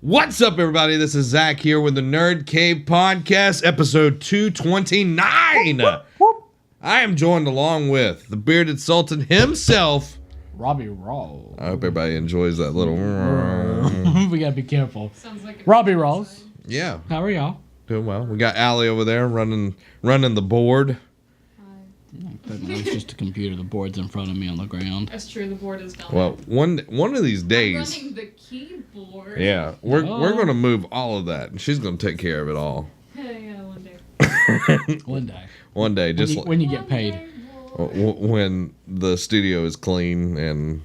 What's up, everybody? This is Zach here with the Nerd Cave Podcast, episode 229. I am joined along with the bearded sultan himself, Robbie Rawls. I hope everybody enjoys that little... We gotta be careful. Sounds like Robbie Rawls. Yeah, How are y'all? doing well. We got Allie over there running the board. It's just a computer. The board's in front of me on the ground. That's true. The board is down. Well, one of these I'm days... running the keyboard. Yeah, we're going to move all of that, and she's going to take care of it all. Yeah, one day. One day. One day, just When you get paid. when the studio is clean and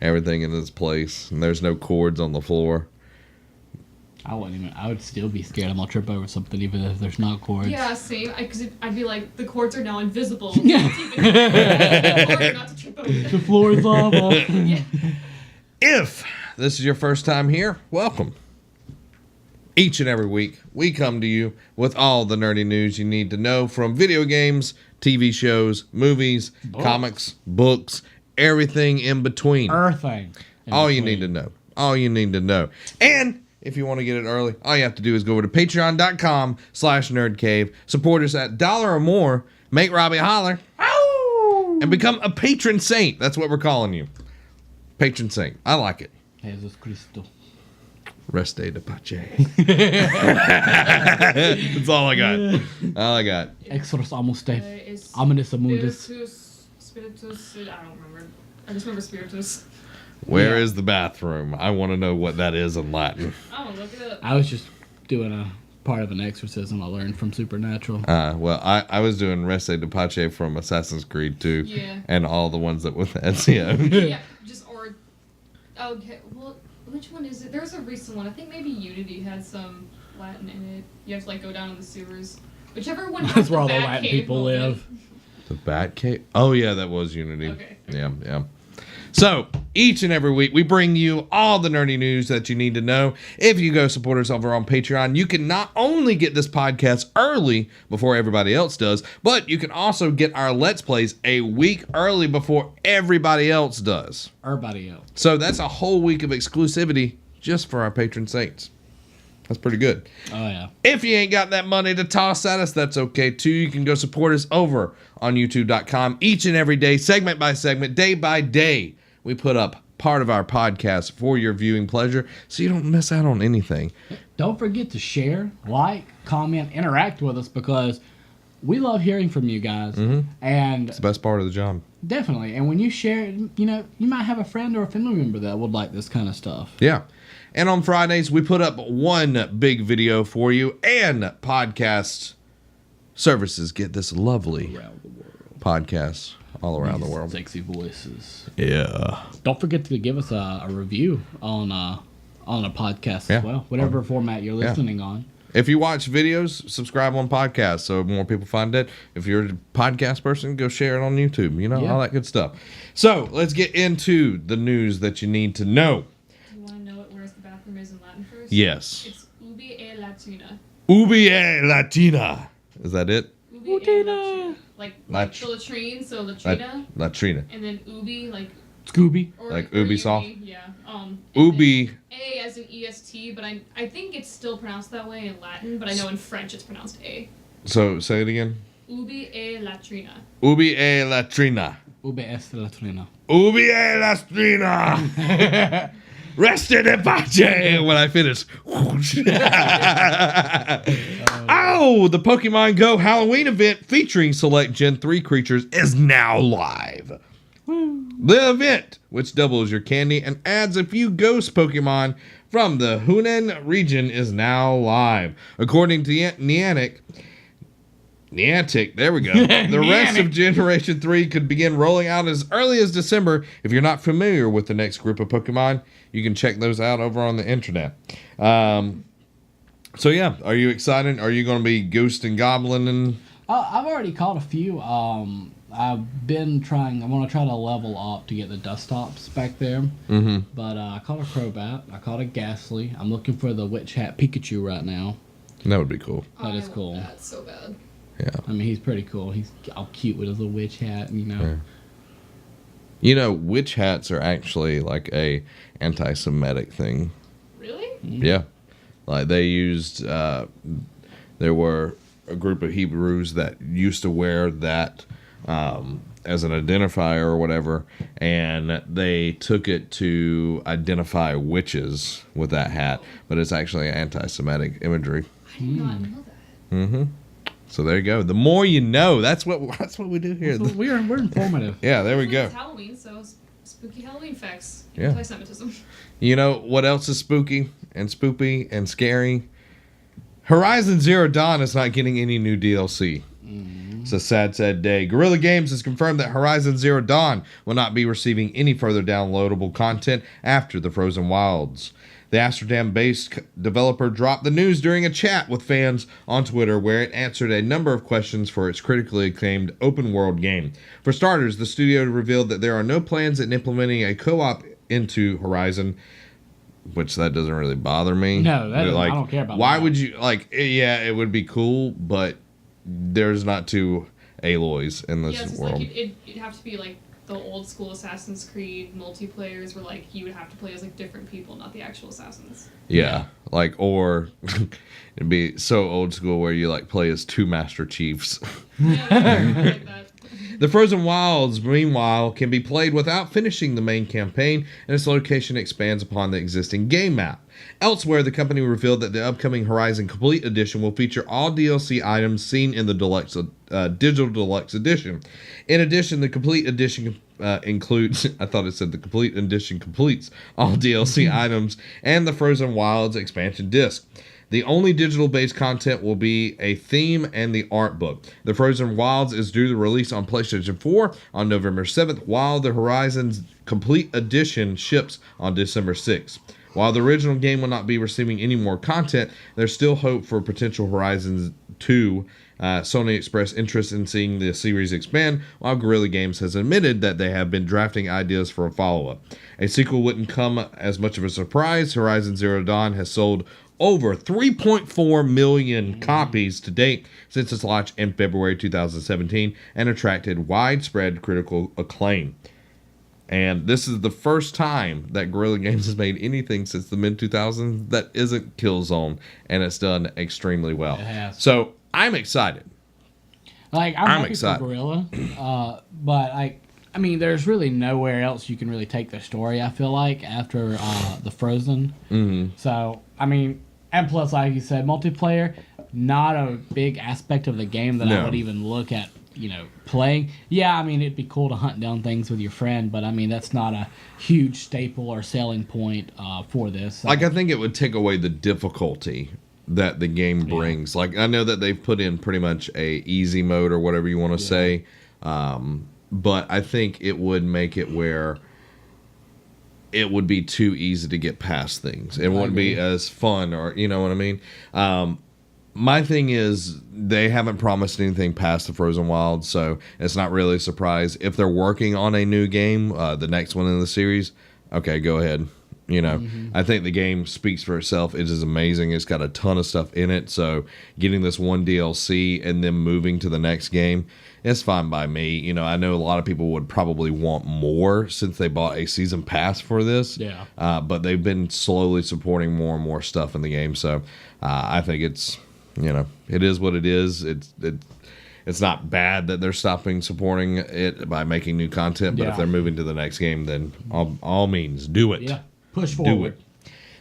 everything in its place, and there's no cords on the floor. I would still be scared I'm gonna trip over something even if there's not cords. Yeah, same. Because I'd be like, the cords are now invisible. Yeah. Not to trip over. The floor is lava. Yeah. If this is your first time here, welcome. Each and every week, we come to you with all the nerdy news you need to know from video games, TV shows, movies, comics, books, everything in between. Earthing. All you need to know. All you need to know. And if you want to get it early, all you have to do is go over to patreon.com/nerdcave. Support us at $1 or more. Make Robbie holler. Ow! And become a patron saint. That's what we're calling you. Patron saint. I like it. Jesus Cristo. Reste de pace. That's all I got. All I got. Exodus Amuste. Is Ominous Amundus. Spiritus, I don't remember. I just remember Spiritus. Where is the bathroom? I want to know what that is in Latin. Oh, look it up. I was just doing a part of an exorcism I learned from Supernatural. Well, I was doing Reste de pace from Assassin's Creed 2. Yeah. And all the ones that with Ezio. Yeah, okay, well, which one is it? There's a recent one. I think maybe Unity had some Latin in it. You have to, go down in the sewers. Whichever one has That's where all the Bat Latin Cave people moment. live. The Batcave? Oh, yeah, that was Unity. Okay. Yeah. So, each and every week, we bring you all the nerdy news that you need to know. If you go support us over on Patreon, you can not only get this podcast early before everybody else does, but you can also get our Let's Plays a week early before everybody else does. Everybody else. So, that's a whole week of exclusivity just for our patron saints. That's pretty good. Oh, yeah. If you ain't got that money to toss at us, that's okay too. You can go support us over on youtube.com each and every day, segment by segment, day by day. We put up part of our podcast for your viewing pleasure so you don't miss out on anything. Don't forget to share, like, comment, interact with us because we love hearing from you guys. Mm-hmm. And It's the best part of the job. definitely. And when you share it, you might have a friend or a family member that would like this kind of stuff. Yeah. And on Fridays, we put up one big video for you and podcast services get this lovely Around the world. podcast all around the These world. Sexy voices. Yeah. Don't forget to give us a review on a podcast Yeah. as well. Whatever format you're listening on. If you watch videos, subscribe on podcasts so more people find it. If you're a podcast person, go share it on YouTube. All that good stuff. So let's get into the news that you need to know. Do you want to know where the bathroom is in Latin first? Yes. It's ubi e latina. Ubi e Latina. Is that it? Ubi e latina. Like the latrine, so latrina. Latrina. And then ubi, like... Scooby. Or, Like or Ubisoft? Ubi, yeah. Ubi. A as in EST, but I think it's still pronounced that way in Latin, but I know in French it's pronounced A. So say it again. Ubi e latrina. Ubi e Latrina. Ube es latrina. Ubi e Latrina. Rested in pace when I finish. Oh, the Pokemon Go Halloween event featuring select Gen 3 creatures is now live. The event, which doubles your candy and adds a few ghost Pokemon from the Hunan region, is now live. According to Niantic, there we go. The rest of Generation 3 could begin rolling out as early as December. If you're not familiar with the next group of Pokemon, you can check those out over on the internet. So yeah, are you excited? Are you going to be Ghost and Goblin and... I've already caught a few. I've been trying. I want to try to level up to get the desktops back there. Mm-hmm. But I caught a Crobat. I caught a Ghastly. I'm looking for the Witch Hat Pikachu right now. That would be cool. That is cool. That's so bad. Yeah. I mean, he's pretty cool. He's all cute with his little witch hat, Yeah. You know, witch hats are actually like a anti-Semitic thing. Really? Yeah. Like they used, there were a group of Hebrews that used to wear that as an identifier or whatever, and they took it to identify witches with that hat, but it's actually anti-Semitic imagery. I did not know that. Mm-hmm. So there you go. The more you know. That's what we do here. So we're informative. Yeah, there we go. It's Halloween, so spooky Halloween facts. Yeah. Anti-Semitism. You know what else is spooky and spoopy and scary? Horizon Zero Dawn is not getting any new DLC. It's a sad, sad day. Guerrilla Games has confirmed that Horizon Zero Dawn will not be receiving any further downloadable content after the Frozen Wilds. The Amsterdam-based developer dropped the news during a chat with fans on Twitter where it answered a number of questions for its critically acclaimed open-world game. For starters, the studio revealed that there are no plans in implementing a co-op into Horizon, which that doesn't really bother me. No, that But, I don't care about why that. would you, yeah, it would be cool, but there's not two Aloys in this Yeah, it's just world. like it'd have to be like the old school Assassin's Creed multiplayers where like you would have to play as like different people, not the actual assassins. Yeah, like, or it'd be so old school where you like play as two Master Chiefs. Yeah, something like that. The Frozen Wilds, meanwhile, can be played without finishing the main campaign, and its location expands upon the existing game map. Elsewhere, the company revealed that the upcoming Horizon Complete Edition will feature all DLC items seen in the Digital Deluxe Edition. In addition, the Complete Edition includes, I thought it said the Complete Edition completes all DLC items and the Frozen Wilds expansion disc. The only digital-based content will be a theme and the art book. The Frozen Wilds is due to release on PlayStation 4 on November 7th, while the Horizon's Complete Edition ships on December 6th. While the original game will not be receiving any more content, there's still hope for potential Horizon 2. Sony expressed interest in seeing the series expand, while Guerrilla Games has admitted that they have been drafting ideas for a follow-up. A sequel wouldn't come as much of a surprise. Horizon Zero Dawn has sold over 3.4 million copies to date since its launch in February 2017 and attracted widespread critical acclaim. And this is the first time that Guerrilla Games has made anything since the mid-2000s that isn't Killzone, and it's done extremely well. It has. So I'm excited. Like I'm happy excited. for Gorilla, but I mean, there's really nowhere else you can really take the story. I feel like after the Frozen. Mm-hmm. So I mean, and plus, like you said, multiplayer, not a big aspect of the game that I No. would even look at. Playing. Yeah, I mean, it'd be cool to hunt down things with your friend, but I mean, that's not a huge staple or selling point for this. So. Like, I think it would take away the difficulty that the game brings. Like, I know that they've put in pretty much a easy mode or whatever you want to say, but I think it would make it where it would be too easy to get past things. It wouldn't be as fun, or you know what I mean? My thing is, they haven't promised anything past the Frozen Wilds, so it's not really a surprise. If they're working on a new game, the next one in the series, okay, go ahead. I think the game speaks for itself. It is amazing. It's got a ton of stuff in it, so getting this one DLC and then moving to the next game, it's fine by me. I know a lot of people would probably want more since they bought a season pass for this. Yeah. But they've been slowly supporting more and more stuff in the game, so I think it's... it is what it is. It's not bad that they're stopping supporting it by making new content, but if they're moving to the next game, then all means do it. Yeah, push forward. Do it.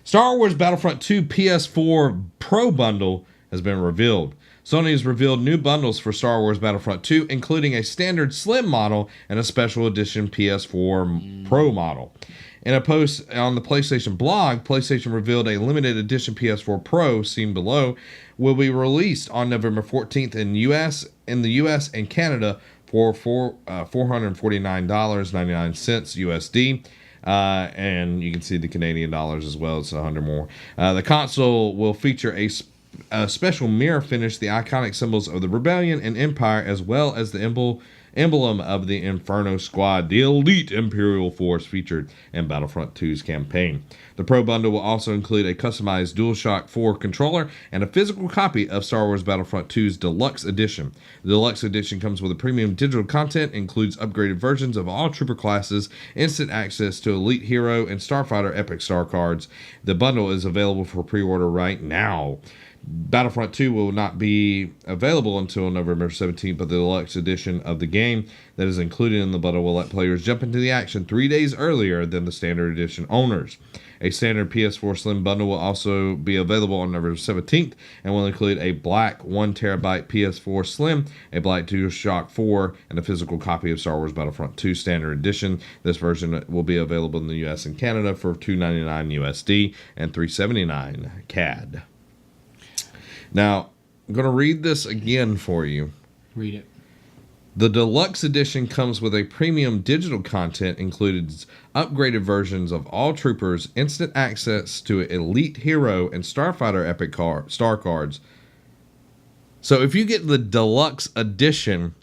Star Wars Battlefront II PS4 Pro Bundle has been revealed. Sony has revealed new bundles for Star Wars Battlefront 2, including a standard slim model and a special edition PS4 Pro model. In a post on the PlayStation blog, PlayStation revealed a limited edition PS4 Pro, seen below, will be released on November 14th in the US and Canada for $449.99 USD. And you can see the Canadian dollars as well. It's 100 more. The console will feature a special mirror finish, the iconic symbols of the Rebellion and Empire, as well as the emblem of the Inferno Squad, the elite Imperial force featured in Battlefront 2's campaign. The Pro Bundle will also include a customized DualShock 4 controller and a physical copy of Star Wars Battlefront 2's Deluxe Edition. The Deluxe Edition comes with a premium digital content, includes upgraded versions of all trooper classes, instant access to Elite Hero and Starfighter Epic Star cards. The bundle is available for pre-order right now. Battlefront 2 will not be available until November 17th, but the deluxe edition of the game that is included in the bundle will let players jump into the action 3 days earlier than the standard edition owners. A standard PS4 Slim bundle will also be available on November 17th and will include a black 1TB PS4 Slim, a black DualShock 4, and a physical copy of Star Wars Battlefront 2 Standard Edition. This version will be available in the US and Canada for $299 USD and $379 CAD. Now, I'm going to read this again for you. Read it. The deluxe edition comes with a premium digital content, includes upgraded versions of all troopers, instant access to Elite Hero and Starfighter Epic Star cards. So if you get the deluxe edition,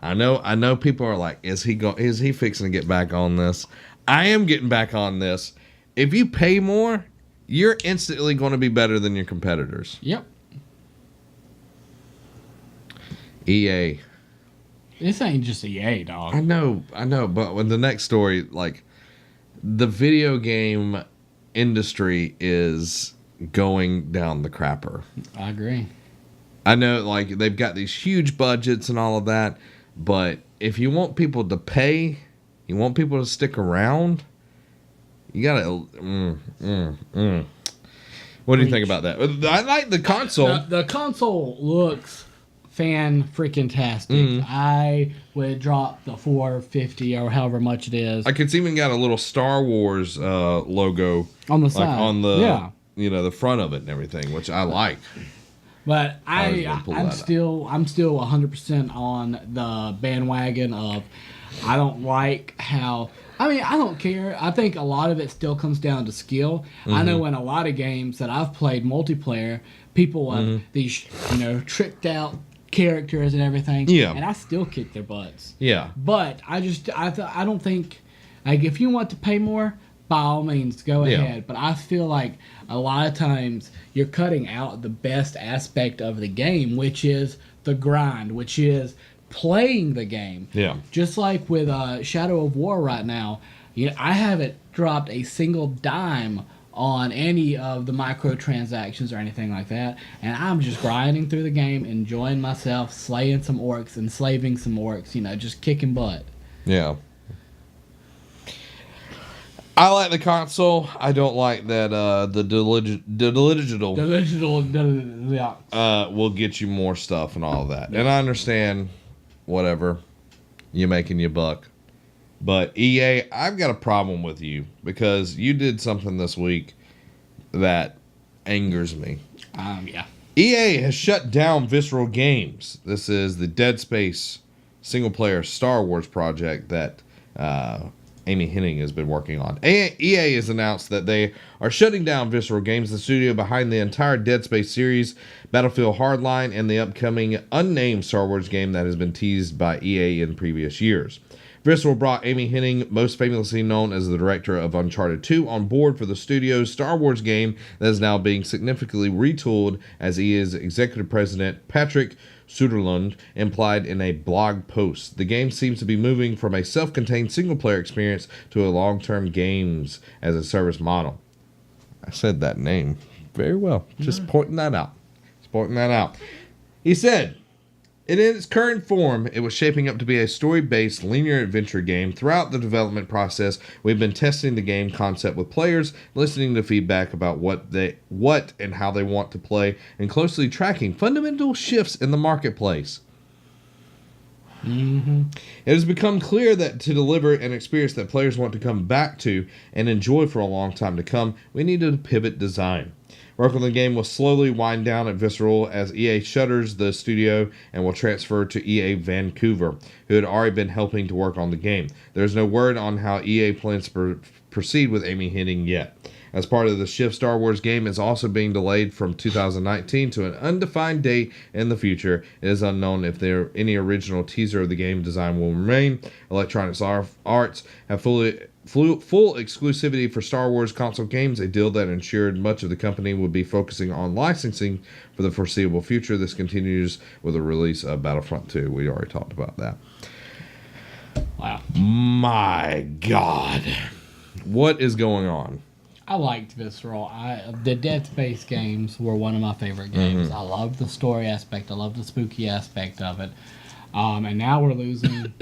I know people are like, is he fixing to get back on this? I am getting back on this. If you pay more, you're instantly going to be better than your competitors. Yep. EA. This ain't just EA, dog. I know, but when the next story, like, the video game industry is going down the crapper. I agree. I know, like, they've got these huge budgets and all of that, but if you want people to pay, you want people to stick around, you gotta, What do you think about that? I like the console. The console looks fan-freaking-tastic. I would drop the $450 or however much it is. Like, it's even got a little Star Wars logo on the side. Like on the, the front of it and everything, which I like. But I'm still 100% on the bandwagon of, I don't like how, I don't care. I think a lot of it still comes down to skill. I know in a lot of games that I've played multiplayer, people have these, tricked out characters and everything, and I still kick their butts. Yeah. But I don't think, like, if you want to pay more, by all means, go ahead. But I feel like a lot of times you're cutting out the best aspect of the game, which is the grind, which is playing the game. Yeah. Just like with Shadow of War right now, I haven't dropped a single dime on any of the microtransactions or anything like that, and I'm just grinding through the game, enjoying myself, slaying some orcs, enslaving some orcs, just kicking butt. Yeah. I like the console. I don't like that the digital will get you more stuff and all of that. And I understand, whatever, you're making your buck. But EA, I've got a problem with you because you did something this week that angers me. EA has shut down Visceral Games. This is the Dead Space single-player Star Wars project that Amy Hennig has been working on. EA has announced that they are shutting down Visceral Games, the studio behind the entire Dead Space series, Battlefield Hardline, and the upcoming unnamed Star Wars game that has been teased by EA in previous years. Visceral brought Amy Hennig, most famously known as the director of Uncharted 2, on board for the studio's Star Wars game that is now being significantly retooled, as EA's executive president, Patrick Suderlund, implied in a blog post. The game seems to be moving from a self-contained single-player experience to a long-term games as a service model. I said that name very well. Just pointing that out. He said, in its current form, it was shaping up to be a story-based linear adventure game. Throughout the development process, we've been testing the game concept with players, listening to feedback about what and how they want to play, and closely tracking fundamental shifts in the marketplace. It has become clear that to deliver an experience that players want to come back to and enjoy for a long time to come, we need to pivot design. Work on the game will slowly wind down at Visceral as EA shutters the studio and will transfer to EA Vancouver, who had already been helping to work on the game. There is no word on how EA plans to proceed with Amy Hennig yet. As part of the shift, Star Wars game is also being delayed from 2019 to an undefined date in the future. It is unknown if any original teaser of the game design will remain. Electronic Arts have full exclusivity for Star Wars console games, a deal that ensured much of the company would be focusing on licensing for the foreseeable future. This continues with the release of Battlefront 2. We already talked about that. Wow. My God. What is going on? I liked Visceral. The Dead Space games were one of my favorite games. I loved the story aspect. I loved the spooky aspect of it. And now we're losing,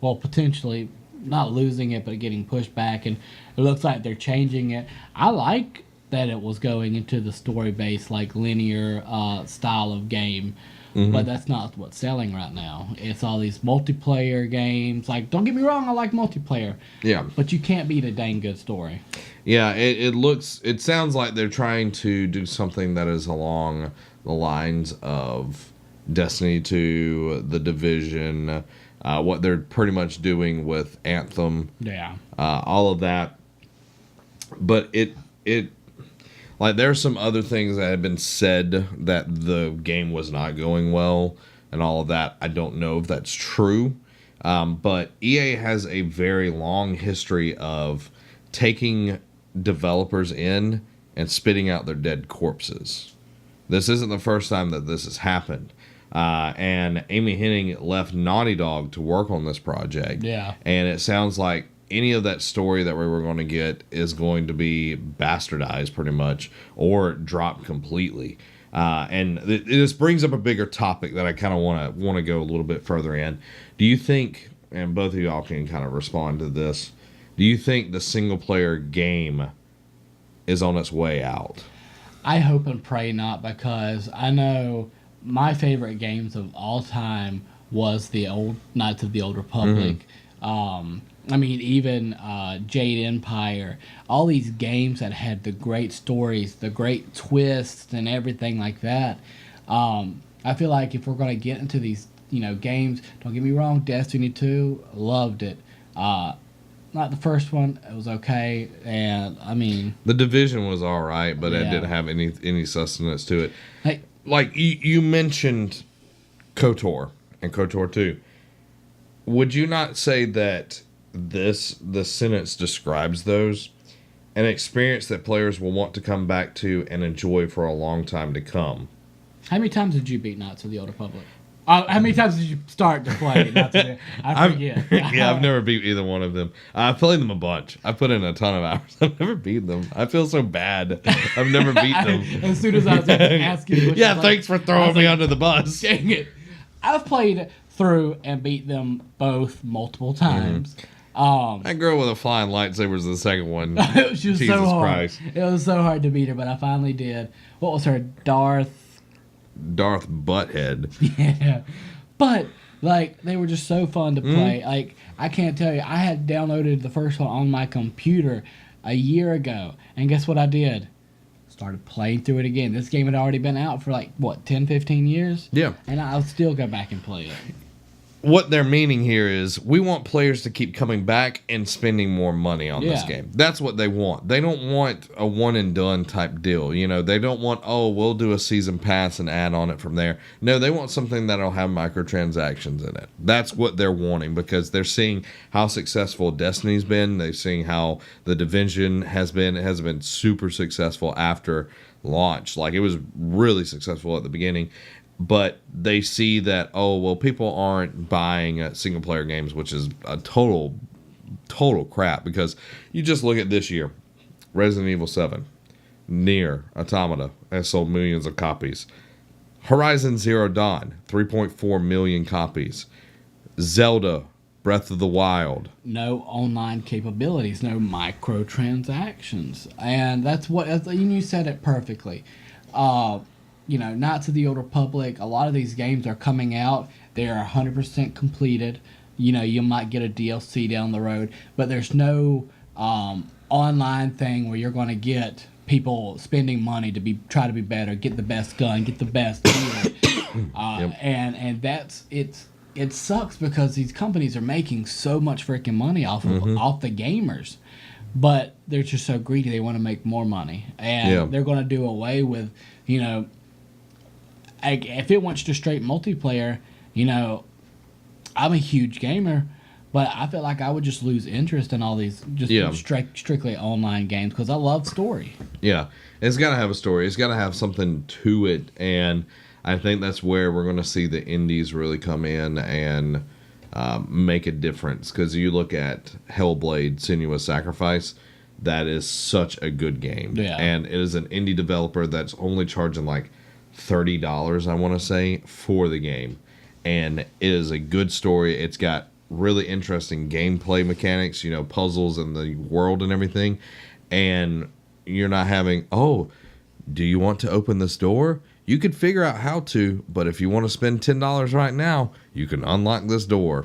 well, potentially not losing it, but getting pushed back. And it looks like they're changing it. I like that it was going into the story-based, like linear style of game. But that's not what's selling right now. It's all these multiplayer games. Like, don't get me wrong, I like multiplayer. Yeah. But you can't beat a dang good story. Yeah, it sounds like they're trying to do something that is along the lines of Destiny 2, The Division, what they're pretty much doing with Anthem. Yeah. All of that. But it like, there's some other things that have been said that the game was not going well and all of that. I don't know if that's true. But EA has a very long history of taking developers in and spitting out their dead corpses. This isn't the first time that this has happened. And Amy Hennig left Naughty Dog to work on this project. Yeah. And it sounds like any of that story that we were going to get is going to be bastardized pretty much or dropped completely. And this brings up a bigger topic that I kind of want to go a little bit further in. Do you think, and both of y'all can kind of respond to this, do you think the single player game is on its way out? I hope and pray not, because I know my favorite games of all time was the old Knights of the Old Republic. I mean, even Jade Empire, all these games that had the great stories, the great twists, and everything like that. I feel like if we're going to get into these, games, don't get me wrong, Destiny 2, loved it. Not the first one, it was okay, and I mean, The Division was all right, but it didn't have any sustenance to it. Like you mentioned KOTOR and KOTOR 2. Would you not say that the sentence describes those? An experience that players will want to come back to and enjoy for a long time to come. How many times did you beat Knights of the Old Republic? How many times did you start to play Knights of the I forget. I've never beat either one of them. I've played them a bunch. I've put in a ton of hours. I've never beat them. I feel so bad. I've never beat them. As soon as I was asking you. Thanks for throwing me under the bus. Dang it. I've played through and beat them both multiple times. That girl with a flying lightsaber was the second one. It was just Jesus so hard. Christ. It was so hard to beat her, but I finally did. What was her? Darth Butthead. Yeah. But, they were just so fun to play. I can't tell you. I had downloaded the first one on my computer a year ago. And guess what I did? Started playing through it again. This game had already been out for 10, 15 years? Yeah. And I'll still go back and play it. What they're meaning here is we want players to keep coming back and spending more money on this game. That's what they want. They don't want a one and done type deal. They don't want, we'll do a season pass and add on it from there. No, they want something that'll have microtransactions in it. That's what they're wanting, because they're seeing how successful Destiny's been. They're seeing how The Division has been. It has been super successful after launch. It was really successful at the beginning. But they see that, people aren't buying single-player games, which is a total crap. Because you just look at this year. Resident Evil 7, Nier, Automata has sold millions of copies. Horizon Zero Dawn, 3.4 million copies. Zelda, Breath of the Wild. No online capabilities, no microtransactions. And that's what, you said it perfectly. Knights of the Old Republic, a lot of these games are coming out. They are 100% completed. You might get a DLC down the road, but there's no online thing where you're going to get people spending money to try to be better, get the best gun, get the best gear. And that's it sucks because these companies are making so much freaking money off the gamers. but they're just so greedy. They want to make more money, and they're going to do away with, if it went to straight multiplayer, I'm a huge gamer, but I feel like I would just lose interest in all these strictly online games because I love story. Yeah, it's got to have a story. It's got to have something to it, and I think that's where we're going to see the indies really come in and make a difference. Because you look at Hellblade: Senua's Sacrifice, that is such a good game, and it is an indie developer that's only charging like $30, I want to say, for the game, and it is a good story. It's got really interesting gameplay mechanics, puzzles in the world and everything, and you're not having, do you want to open this door? You could figure out how to, but if you want to spend $10 right now, you can unlock this door.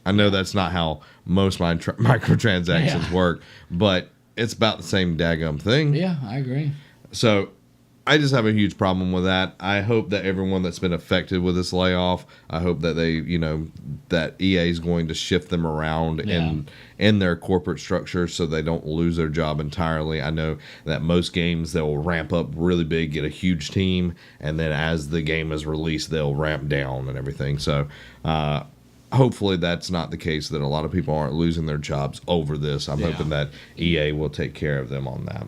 I know that's not how most microtransactions work, but it's about the same daggum thing. Yeah, I agree. So I just have a huge problem with that. I hope that everyone that's been affected with this layoff, I hope that they, that EA is going to shift them around in their corporate structure so they don't lose their job entirely. I know that most games, they'll ramp up really big, get a huge team, and then as the game is released, they'll ramp down and everything. So hopefully that's not the case, that a lot of people aren't losing their jobs over this. I'm hoping that EA will take care of them on that.